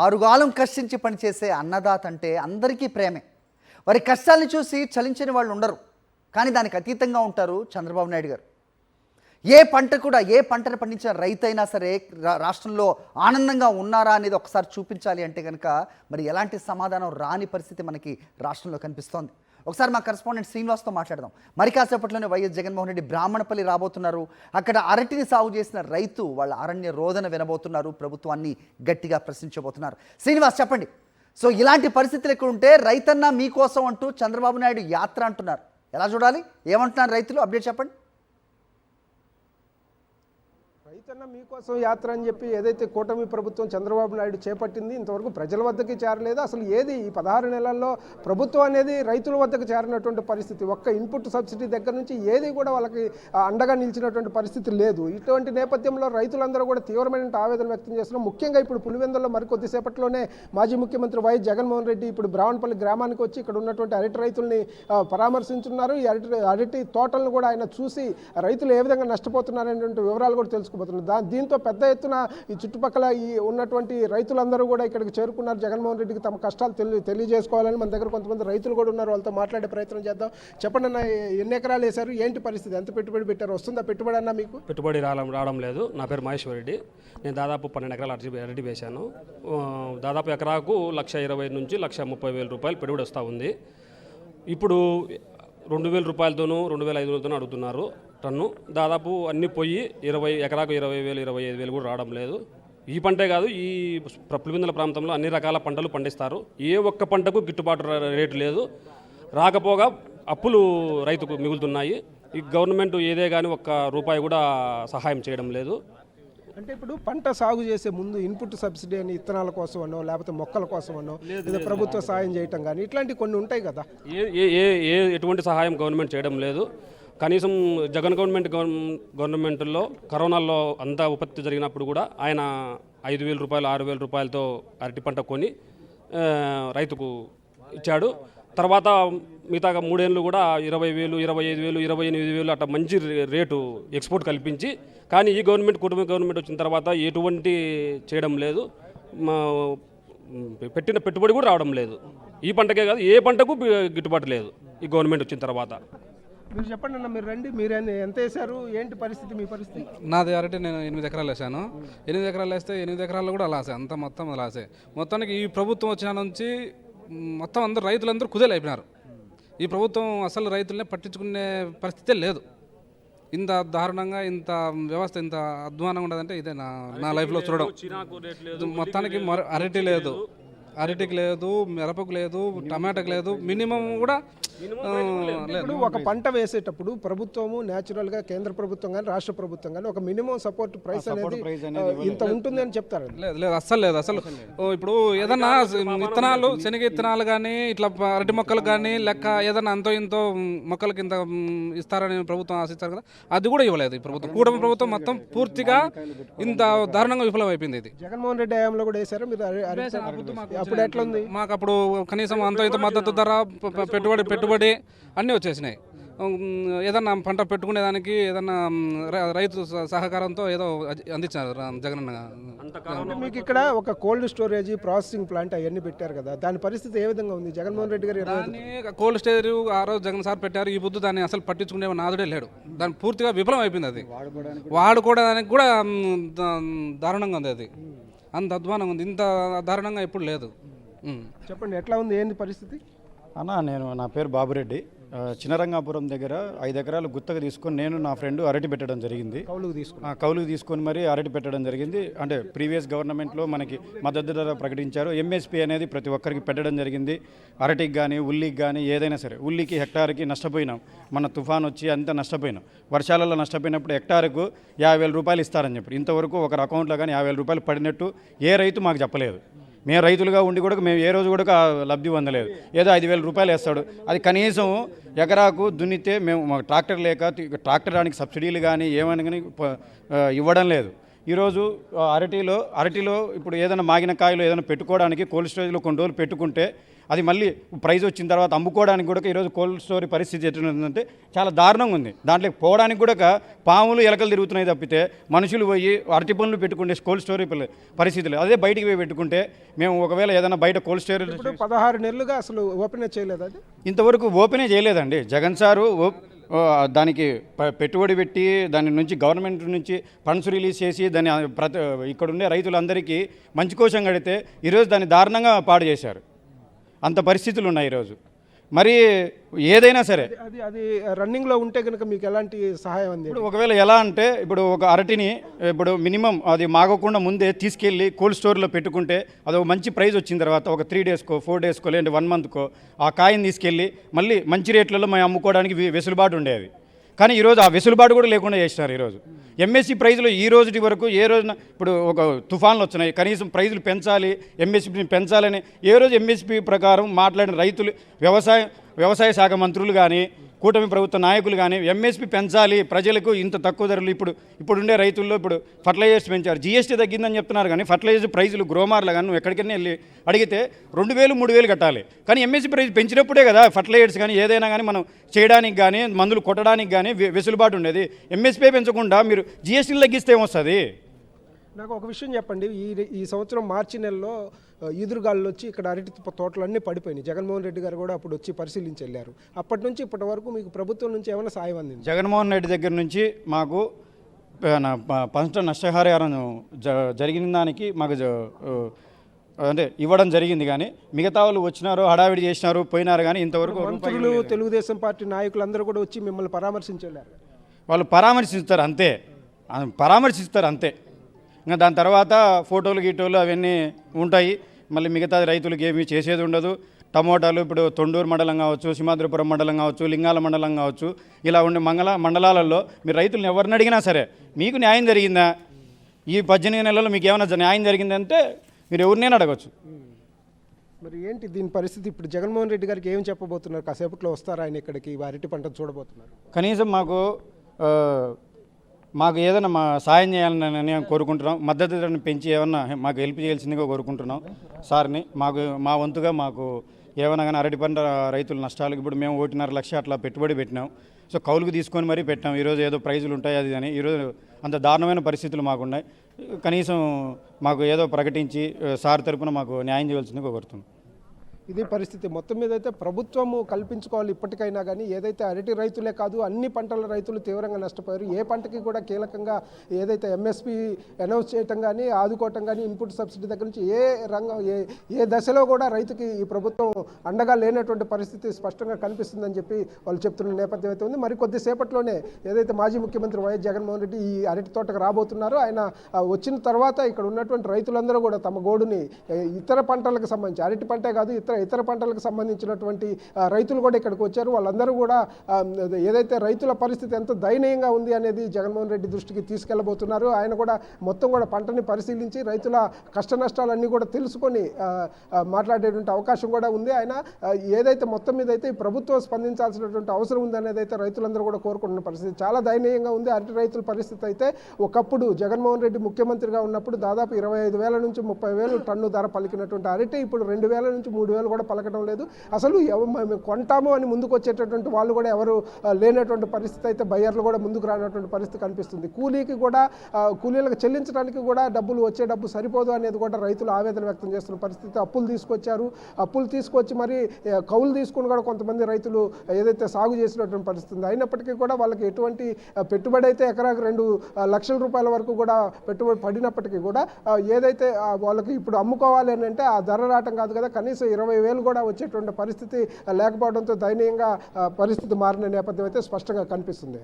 ఆరుగాలం కష్టించి పనిచేసే అన్నదాత అంటే అందరికీ ప్రేమే. వారి కష్టాలను చూసి చలించని వాళ్ళు ఉండరు. కానీ దానికి అతీతంగా ఉంటారు చంద్రబాబు నాయుడు గారు. ఏ పంటను పండించిన రైతైనా సరే రాష్ట్రంలో ఆనందంగా ఉన్నారా అనేది ఒకసారి చూపించాలి అంటే కనుక మరి ఎలాంటి సమాధానం రాని పరిస్థితి మనకి రాష్ట్రంలో కనిపిస్తోంది. ఒకసారి మా కరెస్పాండెంట్ శ్రీనివాస్తో మాట్లాడదాం. మరి కాసేపట్లోనే వైఎస్ జగన్మోహన్ రెడ్డి బ్రాహ్మణపల్లి రాబోతున్నారు. అక్కడ అరటిని సాగు చేసిన రైతు వాళ్ళ అరణ్య రోదన వినబోతున్నారు. ప్రభుత్వాన్ని గట్టిగా ప్రశ్నించబోతున్నారు. శ్రీనివాస్ చెప్పండి. సో ఇలాంటి పరిస్థితులు ఎక్కువ ఉంటే రైతన్న మీకోసం అంటూ చంద్రబాబు నాయుడు యాత్ర అంటున్నారు. ఎలా చూడాలి? ఏమంటున్నారు రైతులు? అప్డేట్ చెప్పండి. రైతన్న మీకోసం యాత్ర అని చెప్పి ఏదైతే కూటమి ప్రభుత్వం చంద్రబాబు నాయుడు చేపట్టింది ఇంతవరకు ప్రజల వద్దకి చేరలేదు. అసలు ఏది ఈ 16 నెలల్లో ప్రభుత్వం అనేది రైతుల వద్దకు చేరినటువంటి పరిస్థితి, ఒక్క ఇన్పుట్ సబ్సిడీ దగ్గర నుంచి ఏది కూడా వాళ్ళకి అండగా నిలిచినటువంటి పరిస్థితి లేదు. ఇటువంటి నేపథ్యంలో రైతులందరూ కూడా తీవ్రమైన ఆవేదన వ్యక్తం చేస్తున్నారు. ముఖ్యంగా ఇప్పుడు పులివెందుల్లో మరికొద్దిసేపట్లోనే మాజీ ముఖ్యమంత్రి వైఎస్ జగన్మోహన్ రెడ్డి ఇప్పుడు బ్రాహ్మణపల్లి గ్రామానికి వచ్చి ఇక్కడ ఉన్నటువంటి అరటి రైతుల్ని పరామర్శించున్నారు. ఈ అరటి తోటలను కూడా ఆయన చూసి రైతులు ఏ విధంగా నష్టపోతున్నారనేటువంటి వివరాలు కూడా తెలుసుకుపోతున్నారు. దీంతో పెద్ద ఎత్తున ఈ చుట్టుపక్కల ఈ ఉన్నటువంటి రైతులందరూ కూడా ఇక్కడికి చేరుకున్నారు. జగన్మోహన్ రెడ్డికి తమ కష్టాలు తెలియజేసుకోవాలని మన దగ్గర కొంతమంది రైతులు కూడా ఉన్నారు. వాళ్ళతో మాట్లాడే ప్రయత్నం చేద్దాం. చెప్పండి అన్న, ఎన్ని ఎకరాలు వేశారు? ఏంటి పరిస్థితి? ఎంత పెట్టుబడి పెట్టారు? వస్తుందా పెట్టుబడి అన్న మీకు? పెట్టుబడి రావడం లేదు. నా పేరు మహేశ్వర్ రెడ్డి. నేను దాదాపు 12 ఎకరాలు అరటి వేశాను. దాదాపు ఎకరాకు 1,20,000 నుంచి 1,30,000 రూపాయలు పెట్టుబడి వస్తూ ఉంది. ఇప్పుడు 2,000 రూపాయలతోనూ 2,500తోనూ అడుగుతున్నారు టన్ను. దాదాపు అన్ని పోయి ఎకరాకు 20,000 25,000 కూడా రావడం లేదు. ఈ పంటే కాదు, ఈ పులివెందుల ప్రాంతంలో అన్ని రకాల పంటలు పండిస్తారు. ఏ ఒక్క పంటకు గిట్టుబాటు రేటు లేదు. రాకపోగా అప్పులు రైతుకు మిగులుతున్నాయి. ఈ గవర్నమెంట్ ఏదే కానీ ఒక్క రూపాయి కూడా సహాయం చేయడం లేదు. అంటే ఇప్పుడు పంట సాగు చేసే ముందు ఇన్పుట్ సబ్సిడీ అని ఇత్తనాల కోసం అనో లేకపోతే మొక్కల కోసం అనో లేదా ప్రభుత్వ సహాయం చేయటం కానీ ఇట్లాంటివి కొన్ని ఉంటాయి కదా. ఎటువంటి సహాయం గవర్నమెంట్ చేయడం లేదు. కనీసం జగన్ గవర్నమెంట్లో కరోనాలో అంతా ఉపత్తి జరిగినప్పుడు కూడా ఆయన 5,000 రూపాయలు 6,000 రూపాయలతో అరటి పంట కొని రైతుకు ఇచ్చాడు. తర్వాత మిగతా 3 ఏళ్ళు కూడా 20,000 25,000 28,000 అట్లా మంచి రేటు ఎక్స్పోర్ట్ కల్పించి, కానీ ఈ కుటుంబ గవర్నమెంట్ వచ్చిన తర్వాత ఎటువంటి చేయడం లేదు. పెట్టిన పెట్టుబడి కూడా రావడం లేదు. ఈ పంటకే కాదు, ఏ పంటకు గిట్టుబాటు లేదు ఈ గవర్నమెంట్ వచ్చిన తర్వాత. మీరు చెప్పండి అన్న, మీరు రండి. మీరు ఎంత వేశారు? ఏంటి పరిస్థితి? మీ పరిస్థితి? నాది అరటి నేను 8 ఎకరాలు వేసాను. 8 ఎకరాలు వేస్తే 8 ఎకరాలు కూడా లాసే, అంత మొత్తం లాసే. మొత్తానికి ఈ ప్రభుత్వం వచ్చిన నుంచి మొత్తం అందరూ రైతులందరూ కుదేలు అయిపోయినారు. ఈ ప్రభుత్వం అసలు రైతులనే పట్టించుకునే పరిస్థితే లేదు. ఇంత దారుణంగా ఇంత వ్యవస్థ ఇంత అధ్వానంగా ఉండదంటే ఇదే నా లైఫ్లో చూడడం. మొత్తానికి అరటికి లేదు, మిరపకు లేదు, టమాటాకు లేదు, మినిమం కూడా ఇప్పుడు ఒక పంట వేసేటప్పుడు ప్రభుత్వము న్యాచురల్గా కేంద్ర ప్రభుత్వం కానీ రాష్ట్ర ప్రభుత్వం కానీ ఒక మినిమం సపోర్ట్ ప్రైస్ అనేది ఇంత ఉంటుంది అని చెప్తారు. లేదు అసలు ఇప్పుడు ఏదన్నా విత్తనాలు, శనగ విత్తనాలు కానీ ఇట్లా అరటి మొక్కలు కానీ లెక్క ఏదన్నా అంతో ఇంతో మొక్కలకి ఇంత ఇస్తారని ప్రభుత్వం ఆశిస్తారు కదా, అది కూడా ఇవ్వలేదు ఈ ప్రభుత్వం. కూటమి ప్రభుత్వం మొత్తం పూర్తిగా ఇంత దారుణంగా విఫలం అయిపోయింది. ఇది జగన్మోహన్ రెడ్డి హయాంలో కూడా వేశారు మీరు? అప్పుడు ఎట్లా ఉంది? మాకు అప్పుడు కనీసం అంతో ఇంత మద్దతు ధర, పెట్టుబడి అన్నీ వచ్చేసినాయి. ఏదన్నా పంట పెట్టుకునేదానికి ఏదన్నా రైతు సహకారంతో ఏదో అందించారు జగనన్న. మీకు ఇక్కడ ఒక కోల్డ్ స్టోరేజ్ ప్రాసెసింగ్ ప్లాంట్ అవన్నీ పెట్టారు కదా, దాని పరిస్థితి ఏ విధంగా ఉంది? జగన్మోహన్ రెడ్డి గారు కోల్డ్ స్టోరేజ్ ఆ రోజు జగన్ సార్ పెట్టారు. ఈ బుద్ధు దాన్ని అసలు పట్టించుకునే నాదుడే లేడు. దాన్ని పూర్తిగా విఫలం అయిపోయింది. అది వాడుకోవడానికి కూడా దారుణంగా ఉంది. అది అంత అధ్వానంగా ఉంది. ఇంత దారుణంగా ఎప్పుడు లేదు. చెప్పండి, ఎట్లా ఉంది? ఏంది పరిస్థితి అన్న? నా పేరు బాబురెడ్డి. చిన్నరంగాపురం దగ్గర 5 ఎకరాలు గుత్తగా తీసుకొని నేను నా ఫ్రెండ్ అరటి పెట్టడం జరిగింది. కౌలుకు తీసుకొని మరి అరటి పెట్టడం జరిగింది. అంటే ప్రీవియస్ గవర్నమెంట్లో మనకి మద్దతు ధర ప్రకటించారు. ఎంఎస్పీ అనేది ప్రతి ఒక్కరికి పెట్టడం జరిగింది. అరటికి కానీ ఉల్లికి కానీ ఏదైనా సరే. ఉల్లికి హెక్టార్కి నష్టపోయినాం. మన తుఫాన్ వచ్చి అంతా నష్టపోయినాం. వర్షాలలో నష్టపోయినప్పుడు హెక్టార్కు 50,000 రూపాయలు ఇస్తారని చెప్పి ఇంతవరకు ఒకరి అకౌంట్లో కానీ 50,000 రూపాయలు పడినట్టు ఏ రైతు మాకు చెప్పలేదు. మేము రైతులుగా ఉండి కూడా మేము ఏ రోజు కూడా లబ్ధి పొందలేదు. ఏదో 5,000 రూపాయలు వేస్తాడు. అది కనీసం ఎకరాకు దున్నితే మేము ట్రాక్టర్ లేక ట్రాక్టర్ దానికి సబ్సిడీలు కానీ ఏమని కానీ ఇవ్వడం లేదు. ఈరోజు అరటిలో ఇప్పుడు ఏదైనా మాగిన కాయలు ఏదైనా పెట్టుకోవడానికి కోల్డ్ స్టోరేజ్లో కొన్ని రోజులు పెట్టుకుంటే అది మళ్ళీ ప్రైజ్ వచ్చిన తర్వాత అమ్ముకోవడానికి కూడా ఈరోజు కోల్డ్ స్టోరీ పరిస్థితి ఎట్లుందంటే చాలా దారుణంగా ఉంది. దాంట్లో పోవడానికి కూడా పాములు ఎలకలు తిరుగుతున్నాయి తప్పితే మనుషులు పోయి అరటి పనులు పెట్టుకుంటే కోల్డ్ స్టోరీ పరిస్థితులు అదే బయటికి పోయి పెట్టుకుంటే మేము ఒకవేళ ఏదైనా బయట కోల్డ్ స్టోరేజ్ ఇప్పుడు 16 నెలలుగా అసలు ఓపెన్ చేయలేదు అది ఇంతవరకు ఓపెనే చేయలేదండి. జగన్ సారు దానికి పెట్టుబడి పెట్టి దాని నుంచి గవర్నమెంట్ నుంచి ఫండ్స్ రిలీజ్ చేసి దాన్ని ఇక్కడ ఉండే రైతులందరికీ మంచి కోసం కడితే ఈరోజు దాన్ని దారుణంగా పాడు చేశారు. అంత పరిస్థితులు ఉన్నాయి ఈరోజు. మరి ఏదైనా సరే అది రన్నింగ్లో ఉంటే కనుక మీకు ఎలాంటి సహాయం అంది? ఇప్పుడు ఒకవేళ ఎలా అంటే ఇప్పుడు ఒక అరటిని ఇప్పుడు మినిమం అది మాగకుండా ముందే తీసుకెళ్ళి కోల్డ్ స్టోర్లో పెట్టుకుంటే అది ఒక మంచి ప్రైస్ వచ్చిన తర్వాత ఒక 3 డేస్కో 4 డేస్కో లేదంటే 1 మంత్కో ఆ కాయని తీసుకెళ్ళి మళ్ళీ మంచి రేట్లలో మేము అమ్ముకోవడానికి వెసులుబాటు ఉండేది. కానీ ఈరోజు ఆ వెసులుబాటు కూడా లేకుండా చేసినారు. ఈరోజు ఎంఎస్పీ ప్రైజ్లో ఈ రోజుటి వరకు ఏ రోజున ఇప్పుడు ఒక తుఫాన్లు వచ్చినాయి, కనీసం ప్రైజులు పెంచాలి, ఎంఎస్పీని పెంచాలని ఏ రోజు ఎంఎస్పీ ప్రకారం మాట్లాడిన రైతులు వ్యవసాయ శాఖ మంత్రులు కానీ కూటమి ప్రభుత్వ నాయకులు కానీ ఎంఎస్పీ పెంచాలి ప్రజలకు ఇంత తక్కువ ధరలు ఇప్పుడుండే రైతుల్లో ఇప్పుడు ఫర్టిలైజర్స్ పెంచారు, జీఎస్టీ తగ్గిందని చెప్తున్నారు. కానీ ఫర్టిలైజర్ ప్రైజులు గ్రోమార్లు కానీ నువ్వు ఎక్కడికైనా వెళ్ళి అడిగితే 2,000 3,000 కట్టాలి. కానీ ఎంఎస్పీ ప్రైజ్ పెంచినప్పుడే కదా ఫర్టిలైజర్స్ కానీ ఏదైనా కానీ మనం చేయడానికి కానీ మందులు కొట్టడానికి కానీ వెసులుబాటు ఉండేది. ఎంఎస్పీ పెంచకుండా మీరు జీఎస్టీలు తగ్గిస్తే ఏమొస్తుంది? నాకు ఒక విషయం చెప్పండి. ఈ సంవత్సరం మార్చి నెలలో ఈదురుగాళ్ళు వచ్చి ఇక్కడ అరటి తోటలన్నీ పడిపోయినాయి. జగన్మోహన్ రెడ్డి గారు కూడా అప్పుడు వచ్చి పరిశీలించి వెళ్ళారు. అప్పటి నుంచి ఇప్పటి వరకు మీకు ప్రభుత్వం నుంచి ఏమైనా సాయం అందింది? జగన్మోహన్ రెడ్డి దగ్గర నుంచి మాకు పంట నష్టపరిహారం జరిగిన దానికి మాకు అంటే ఇవ్వడం జరిగింది. కానీ మిగతా వాళ్ళు వచ్చినారు, హడావిడి చేసినారు, పోయినారు. కానీ ఇంతవరకు మంత్రులు తెలుగుదేశం పార్టీ నాయకులు అందరూ కూడా వచ్చి మిమ్మల్ని పరామర్శించి వెళ్ళారు. వాళ్ళు పరామర్శిస్తారు అంతే. ఇంకా దాని తర్వాత ఫోటోలు గీటోలు అవన్నీ ఉంటాయి. మళ్ళీ మిగతా రైతులకు ఏమీ చేసేది ఉండదు. టమోటాలు ఇప్పుడు తొండూరు మండలం కావచ్చు, సింహాద్రిపురం మండలం కావచ్చు, లింగాల మండలం కావచ్చు, ఇలా ఉండే మండలాలలో మీరు రైతులను ఎవరిని అడిగినా సరే మీకు న్యాయం జరిగిందా, ఈ 18 నెలల్లో మీకు ఏమైనా న్యాయం జరిగిందంటే మీరు ఎవరినైనా అడగచ్చు. మరి ఏంటి దీని పరిస్థితి? ఇప్పుడు జగన్మోహన్ రెడ్డి గారికి ఏం చెప్పబోతున్నారు? కాసేపట్లో వస్తారా ఆయన ఇక్కడికి అరటి పంట చూడబోతున్నారు? కనీసం మాకు ఏదైనా సాయం చేయాలని కోరుకుంటున్నాం. మద్దతు ధరను పెంచి ఏమన్నా మాకు హెల్ప్ చేయాల్సిందిగా కోరుకుంటున్నాం సార్ని. మా వంతుగా మాకు ఏమైనా కానీ అరటి పంట రైతుల నష్టాలకు ఇప్పుడు మేము 1.5 లక్ష అట్లా పెట్టుబడి పెట్టినాం. సో కౌలుకు తీసుకొని మరీ పెట్టాం. ఈరోజు ఏదో ప్రైజులు ఉంటాయి అది అని ఈరోజు అంత దారుణమైన పరిస్థితులు మాకున్నాయి. కనీసం మాకు ఏదో ప్రకటించి సార్ తరపున మాకు న్యాయం చేయవలసిందిగా కోరుతున్నాం. ఇది పరిస్థితి. మొత్తం మీద అయితే ప్రభుత్వము కల్పించుకోవాలి ఇప్పటికైనా. కానీ ఏదైతే అరటి రైతులే కాదు అన్ని పంటల రైతులు తీవ్రంగా నష్టపోయారు. ఏ పంటకి కూడా కీలకంగా ఏదైతే ఎంఎస్పీ అనౌన్స్ చేయటం కానీ ఆదుకోవటం కానీ ఇన్పుట్ సబ్సిడీ దగ్గర నుంచి ఏ దశలో కూడా రైతుకి ఈ ప్రభుత్వం అండగా లేనటువంటి పరిస్థితి స్పష్టంగా కనిపిస్తుందని చెప్పి వాళ్ళు చెప్తున్న నేపథ్యం అయితే ఉంది. మరి కొద్దిసేపట్లోనే ఏదైతే మాజీ ముఖ్యమంత్రి వైఎస్ జగన్మోహన్ రెడ్డి ఈ అరటి తోటకు రాబోతున్నారో ఆయన వచ్చిన తర్వాత ఇక్కడ ఉన్నటువంటి రైతులందరూ కూడా తమ గోడుని ఇతర పంటలకు సంబంధించి అరటి పంటే కాదు ఇతర పంటలకు సంబంధించినటువంటి రైతులు కూడా ఇక్కడికి వచ్చారు. వాళ్ళందరూ కూడా ఏదైతే రైతుల పరిస్థితి ఎంత దయనీయంగా ఉంది అనేది జగన్మోహన్ రెడ్డి దృష్టికి తీసుకెళ్లబోతున్నారు. ఆయన కూడా మొత్తం కూడా పంటని పరిశీలించి రైతుల కష్ట నష్టాలన్నీ కూడా తెలుసుకొని మాట్లాడేటువంటి అవకాశం కూడా ఉంది. ఆయన ఏదైతే మొత్తం మీద అయితే ప్రభుత్వం స్పందించాల్సినటువంటి అవసరం ఉంది అనేది అయితే రైతులందరూ కూడా కోరుకుంటున్న పరిస్థితి చాలా దయనీయంగా ఉంది. అరటి రైతుల పరిస్థితి అయితే ఒకప్పుడు జగన్మోహన్ రెడ్డి ముఖ్యమంత్రిగా ఉన్నప్పుడు దాదాపు 25,000 నుంచి 30,000 టన్ను ధర పలికినటువంటి అరటి ఇప్పుడు 2,000 నుంచి 3,000 కూడా పలకడం లేదు. అసలు మేము కొంటాము అని ముందుకు వచ్చేటటువంటి వాళ్ళు కూడా ఎవరు లేనటువంటి పరిస్థితి అయితే బయ్యర్లు కూడా ముందుకు రానటువంటి పరిస్థితి కనిపిస్తుంది. కూలీలకు చెల్లించడానికి కూడా వచ్చే డబ్బు సరిపోదు అనేది కూడా రైతులు ఆవేదన వ్యక్తం చేస్తున్న పరిస్థితి. అప్పులు తీసుకొచ్చి మరి కౌలు తీసుకుని కూడా కొంతమంది రైతులు ఏదైతే సాగు చేసినటువంటి పరిస్థితి అయినప్పటికీ కూడా వాళ్ళకి ఎటువంటి పెట్టుబడి అయితే ఎకరాకు 2 లక్షల రూపాయల వరకు కూడా పెట్టుబడి పడినప్పటికీ కూడా ఏదైతే వాళ్ళకి ఇప్పుడు అమ్ముకోవాలి అని అంటే ఆ ధర రావటం కాదు కదా, కనీసం 20,000 కూడా వచ్చేటువంటి పరిస్థితి లేకపోవడంతో దయనీయంగా పరిస్థితి మారిన నేపథ్యం అయితే స్పష్టంగా కనిపిస్తుంది.